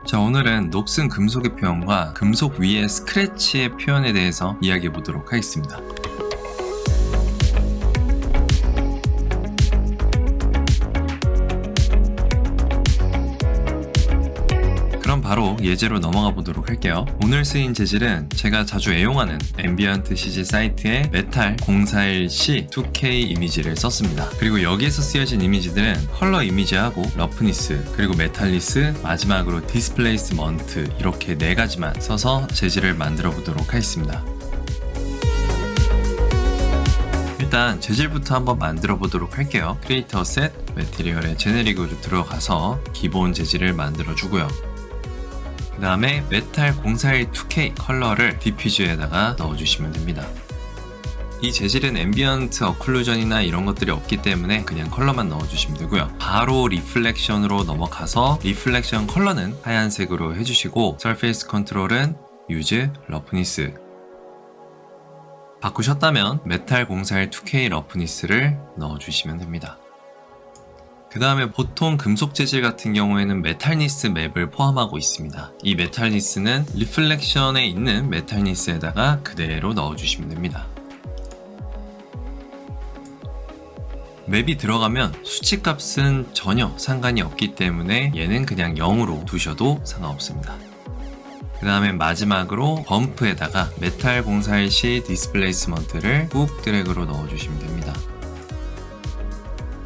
자, 오늘은 녹슨 금속의 표현과 금속 위의 스크래치의 표현에 대해서 이야기해 보도록 하겠습니다. 그럼 바로 예제로 넘어가 보도록 할게요. 오늘 쓰인 재질은 제가 자주 애용하는 앰비언트 CG 사이트의 메탈 041C 2K 이미지를 썼습니다. 그리고 여기에서 쓰여진 이미지들은 컬러 이미지하고 러프니스, 그리고 메탈리스, 마지막으로 디스플레이스먼트 이렇게 4가지만 써서 재질을 만들어 보도록 하겠습니다. 일단 재질부터 한번 만들어 보도록 할게요. 크리에이터 셋, 매티리얼의 제네릭으로 들어가서 기본 재질을 만들어 주고요. 그 다음에 메탈 041 2K 컬러를 디퓨저에다가 넣어주시면 됩니다. 이 재질은 앰비언트 어클루전이나 이런 것들이 없기 때문에 그냥 컬러만 넣어주시면 되고요. 바로 리플렉션으로 넘어가서 리플렉션 컬러는 하얀색으로 해주시고 서페이스 컨트롤은 유즈 러프니스, 바꾸셨다면 메탈 041 2K 러프니스를 넣어주시면 됩니다. 그 다음에 보통 금속 재질 같은 경우에는 메탈니스 맵을 포함하고 있습니다. 이 메탈니스는 리플렉션에 있는 메탈니스에다가 그대로 넣어주시면 됩니다. 맵이 들어가면 수치값은 전혀 상관이 없기 때문에 얘는 그냥 0으로 두셔도 상관없습니다. 그 다음에 마지막으로 범프에다가 메탈 041C 디스플레이스먼트를 꾹 드래그로 넣어주시면 됩니다.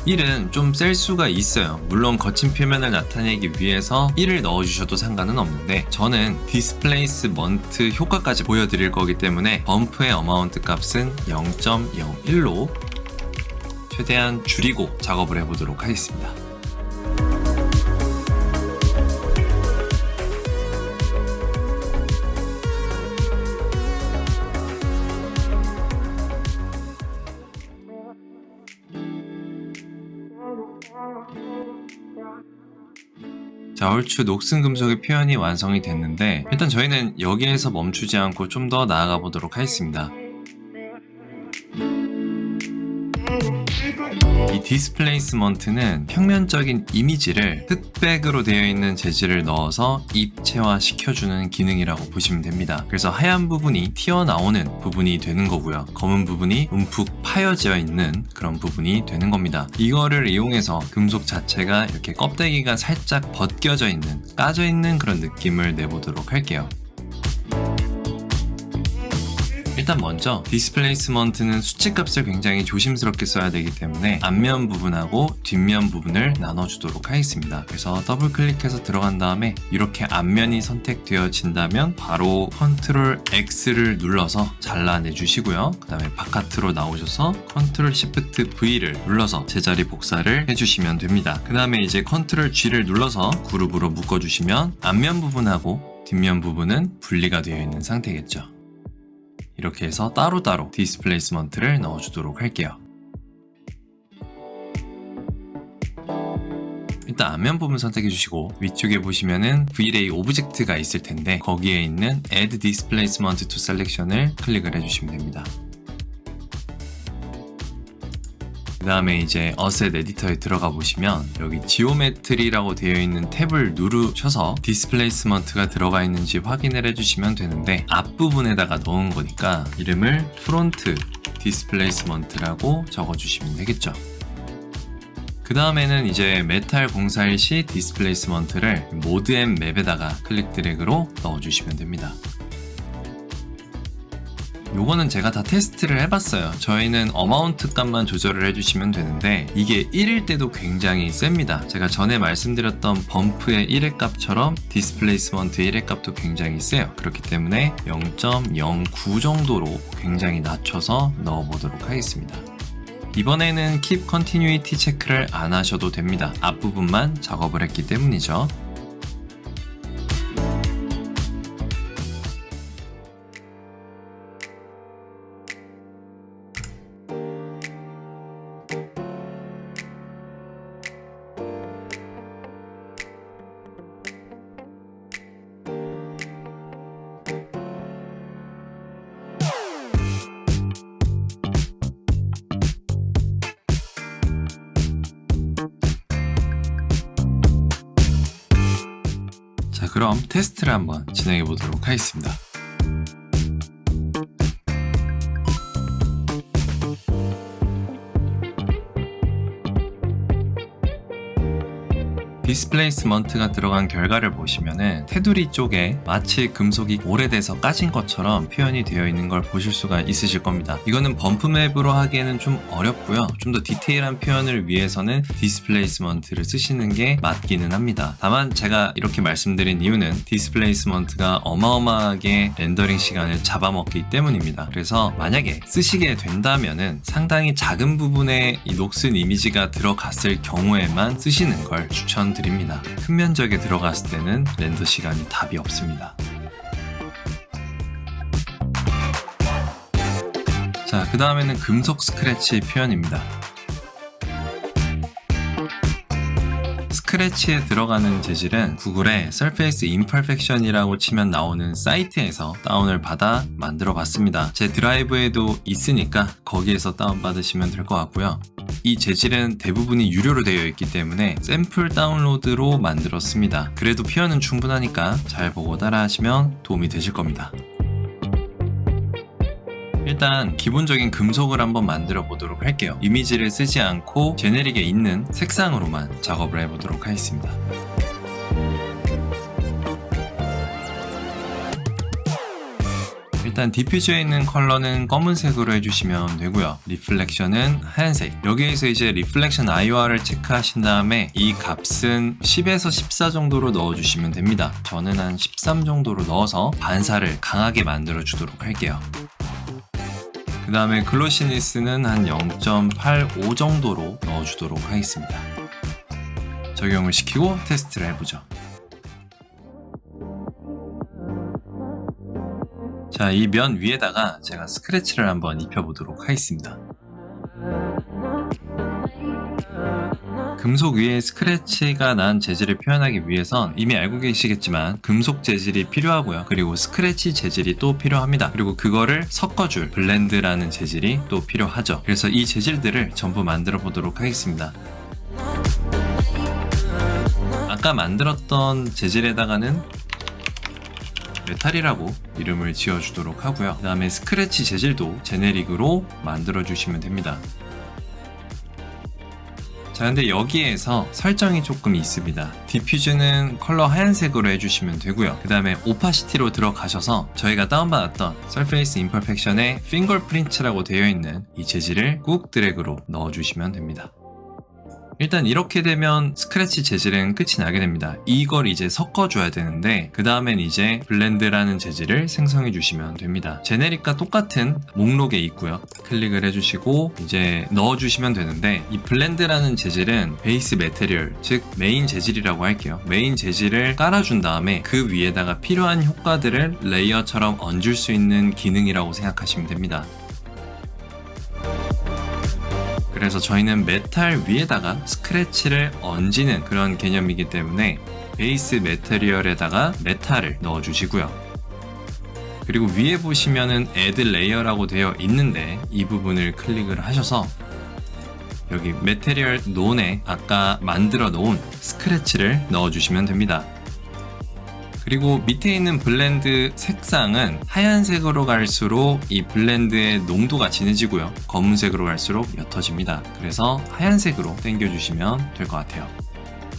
1은 좀 셀 수가 있어요. 물론 거친 표면을 나타내기 위해서 1을 넣어주셔도 상관은 없는데 저는 디스플레이스먼트 효과까지 보여드릴 거기 때문에 범프의 어마운트 값은 0.01로 최대한 줄이고 작업을 해보도록 하겠습니다. 자, 얼추 녹슨 금속의 표현이 완성이 됐는데 일단 저희는 여기에서 멈추지 않고 좀 더 나아가 보도록 하겠습니다. 이 디스플레이스먼트는 평면적인 이미지를 흑백으로 되어 있는 재질을 넣어서 입체화 시켜주는 기능이라고 보시면 됩니다. 그래서 하얀 부분이 튀어나오는 부분이 되는 거고요. 검은 부분이 움푹 파여져 있는 그런 부분이 되는 겁니다. 이거를 이용해서 금속 자체가 이렇게 껍데기가 살짝 벗겨져 있는, 까져 있는 그런 느낌을 내보도록 할게요. 일단 먼저 디스플레이스먼트는 수치값을 굉장히 조심스럽게 써야 되기 때문에 앞면 부분하고 뒷면 부분을 나눠주도록 하겠습니다. 그래서 더블 클릭해서 들어간 다음에 이렇게 앞면이 선택되어진다면 바로 컨트롤 X를 눌러서 잘라내 주시고요. 그 다음에 바깥으로 나오셔서 컨트롤 시프트 V를 눌러서 제자리 복사를 해주시면 됩니다. 그 다음에 이제 컨트롤 G를 눌러서 그룹으로 묶어주시면 앞면 부분하고 뒷면 부분은 분리가 되어 있는 상태겠죠. 이렇게 해서 따로따로 디스플레이스먼트를 넣어주도록 할게요. 일단 앞면 부분 선택해 주시고 위쪽에 보시면은 V-Ray 오브젝트가 있을 텐데 거기에 있는 Add Displacement to Selection을 클릭을 해주시면 됩니다. 그 다음에 이제 어셋 에디터에 들어가 보시면 여기 지오메트리라고 되어 있는 탭을 누르셔서 디스플레이스먼트가 들어가 있는지 확인을 해주시면 되는데 앞부분에다가 넣은 거니까 이름을 프론트 디스플레이스먼트라고 적어주시면 되겠죠. 그 다음에는 이제 메탈 041C 디스플레이스먼트를 모드 앤 맵에다가 클릭 드래그로 넣어주시면 됩니다. 요거는 제가 다 테스트를 해봤어요. 저희는 어마운트 값만 조절을 해주시면 되는데 이게 1일 때도 굉장히 셉니다. 제가 전에 말씀드렸던 범프의 1의 값처럼 디스플레이스먼트 1의 값도 굉장히 세요. 그렇기 때문에 0.09 정도로 굉장히 낮춰서 넣어보도록 하겠습니다. 이번에는 Keep Continuity 체크를 안 하셔도 됩니다. 앞부분만 작업을 했기 때문이죠. 자, 그럼 테스트를 한번 진행해 보도록 하겠습니다. 디스플레이스먼트가 들어간 결과를 보시면은 테두리 쪽에 마치 금속이 오래돼서 까진 것처럼 표현이 되어 있는 걸 보실 수가 있으실 겁니다. 이거는 범프맵으로 하기에는 좀 어렵고요. 좀 더 디테일한 표현을 위해서는 디스플레이스먼트를 쓰시는 게 맞기는 합니다. 다만 제가 이렇게 말씀드린 이유는 디스플레이스먼트가 어마어마하게 렌더링 시간을 잡아먹기 때문입니다. 그래서 만약에 쓰시게 된다면은 상당히 작은 부분에 이 녹슨 이미지가 들어갔을 경우에만 쓰시는 걸 추천드립니다. 큰 면적에 들어갔을 때는 렌더 시간이 답이 없습니다. 자, 그 다음에는 금속 스크래치 표현입니다. 스크래치에 들어가는 재질은 구글에 Surface Imperfection이라고 치면 나오는 사이트에서 다운을 받아 만들어 봤습니다. 제 드라이브에도 있으니까 거기에서 다운받으시면 될 것 같고요. 이 재질은 대부분이 유료로 되어 있기 때문에 샘플 다운로드로 만들었습니다. 그래도 표현은 충분하니까 잘 보고 따라하시면 도움이 되실 겁니다. 일단 기본적인 금속을 한번 만들어 보도록 할게요. 이미지를 쓰지 않고 제네릭에 있는 색상으로만 작업을 해보도록 하겠습니다. 일단 디퓨저에 있는 컬러는 검은색으로 해주시면 되고요. 리플렉션은 하얀색. 여기에서 이제 리플렉션 IOR을 체크하신 다음에 이 값은 10에서 14 정도로 넣어주시면 됩니다. 저는 한 13 정도로 넣어서 반사를 강하게 만들어 주도록 할게요. 그 다음에 글로시니스는 한 0.85 정도로 넣어주도록 하겠습니다. 적용을 시키고 테스트를 해보죠. 자, 이 면 위에다가 제가 스크래치를 한번 입혀보도록 하겠습니다. 금속 위에 스크래치가 난 재질을 표현하기 위해선 이미 알고 계시겠지만 금속 재질이 필요하고요. 그리고 스크래치 재질이 또 필요합니다. 그리고 그거를 섞어줄 블렌드라는 재질이 또 필요하죠. 그래서 이 재질들을 전부 만들어 보도록 하겠습니다. 아까 만들었던 재질에다가는 메탈이라고 이름을 지어주도록 하고요. 그 다음에 스크래치 재질도 제네릭으로 만들어 주시면 됩니다. 자, 근데 여기에서 설정이 조금 있습니다. 디퓨즈는 컬러 하얀색으로 해주시면 되고요. 그 다음에 오파시티로 들어가셔서 저희가 다운받았던 Surface Imperfection의 Fingerprint라고 되어 있는 이 재질을 꾹 드래그로 넣어주시면 됩니다. 일단 이렇게 되면 스크래치 재질은 끝이 나게 됩니다. 이걸 이제 섞어줘야 되는데 그 다음엔 이제 블렌드라는 재질을 생성해 주시면 됩니다. 제네릭과 똑같은 목록에 있고요. 클릭을 해주시고 이제 넣어주시면 되는데 이 블렌드라는 재질은 베이스 매테리얼, 즉 메인 재질이라고 할게요. 메인 재질을 깔아준 다음에 그 위에다가 필요한 효과들을 레이어처럼 얹을 수 있는 기능이라고 생각하시면 됩니다. 그래서 저희는 메탈 위에다가 스크래치를 얹는 그런 개념이기 때문에 베이스 매테리얼에다가 메탈을 넣어주시고요. 그리고 위에 보시면은 Add Layer라고 되어 있는데 이 부분을 클릭을 하셔서 여기 매테리얼 논에 아까 만들어 놓은 스크래치를 넣어주시면 됩니다. 그리고 밑에 있는 블렌드 색상은 하얀색으로 갈수록 이 블렌드의 농도가 진해지고요. 검은색으로 갈수록 옅어집니다. 그래서 하얀색으로 당겨주시면 될 것 같아요.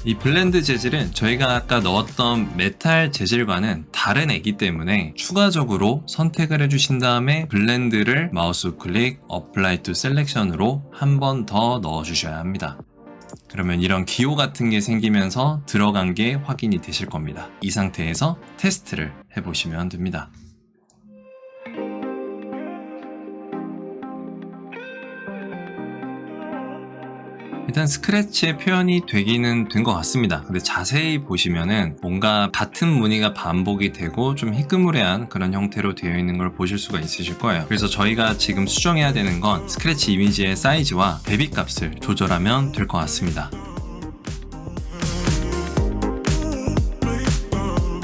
이 블렌드 재질은 저희가 아까 넣었던 메탈 재질과는 다른 애기 때문에 추가적으로 선택을 해주신 다음에 블렌드를 마우스 클릭 Apply to Selection으로 한 번 더 넣어주셔야 합니다. 그러면 이런 기호 같은 게 생기면서 들어간 게 확인이 되실 겁니다. 이 상태에서 테스트를 해보시면 됩니다. 일단 스크래치의 표현이 되기는 된 것 같습니다. 근데 자세히 보시면은 뭔가 같은 무늬가 반복이 되고 좀 희끄무레한 그런 형태로 되어 있는 걸 보실 수가 있으실 거예요. 그래서 저희가 지금 수정해야 되는 건 스크래치 이미지의 사이즈와 대비 값을 조절하면 될 것 같습니다.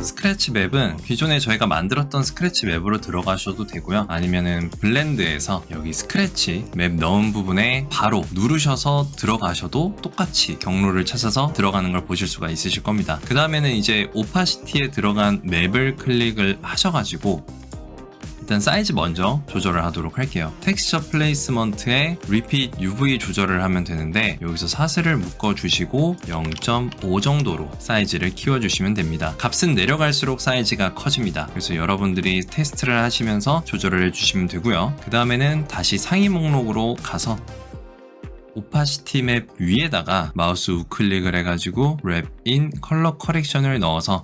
스크래치 맵은 기존에 저희가 만들었던 스크래치 맵으로 들어가셔도 되고요. 아니면은 블렌드에서 여기 스크래치 맵 넣은 부분에 바로 누르셔서 들어가셔도 똑같이 경로를 찾아서 들어가는 걸 보실 수가 있으실 겁니다. 그 다음에는 이제 오파시티에 들어간 맵을 클릭을 하셔가지고 일단 사이즈 먼저 조절을 하도록 할게요. 텍스처 플레이스먼트에 Repeat UV 조절을 하면 되는데 여기서 사슬을 묶어주시고 0.5 정도로 사이즈를 키워주시면 됩니다. 값은 내려갈수록 사이즈가 커집니다. 그래서 여러분들이 테스트를 하시면서 조절을 해주시면 되고요. 그 다음에는 다시 상위 목록으로 가서 오파시티 맵 위에다가 마우스 우클릭을 해가지고 랩 인 컬러 커렉션을 넣어서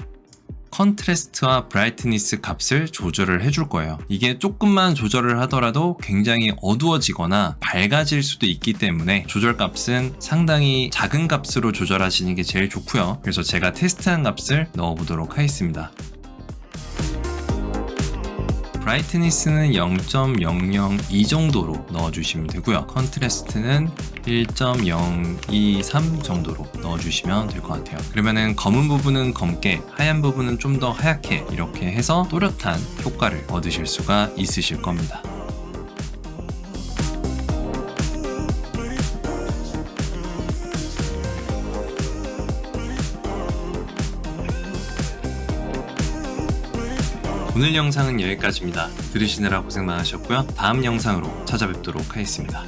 컨트래스트와 브라이트니스 값을 조절을 해줄 거예요. 이게 조금만 조절을 하더라도 굉장히 어두워지거나 밝아질 수도 있기 때문에 조절 값은 상당히 작은 값으로 조절하시는 게 제일 좋고요. 그래서 제가 테스트한 값을 넣어보도록 하겠습니다. 브라이트니스는 0.002 정도로 넣어주시면 되고요. 컨트래스트는 1.023 정도로 넣어주시면 될 것 같아요. 그러면은 검은 부분은 검게, 하얀 부분은 좀 더 하얗게 이렇게 해서 또렷한 효과를 얻으실 수가 있으실 겁니다. 오늘 영상은 여기까지입니다. 들으시느라 고생 많으셨고요. 다음 영상으로 찾아뵙도록 하겠습니다.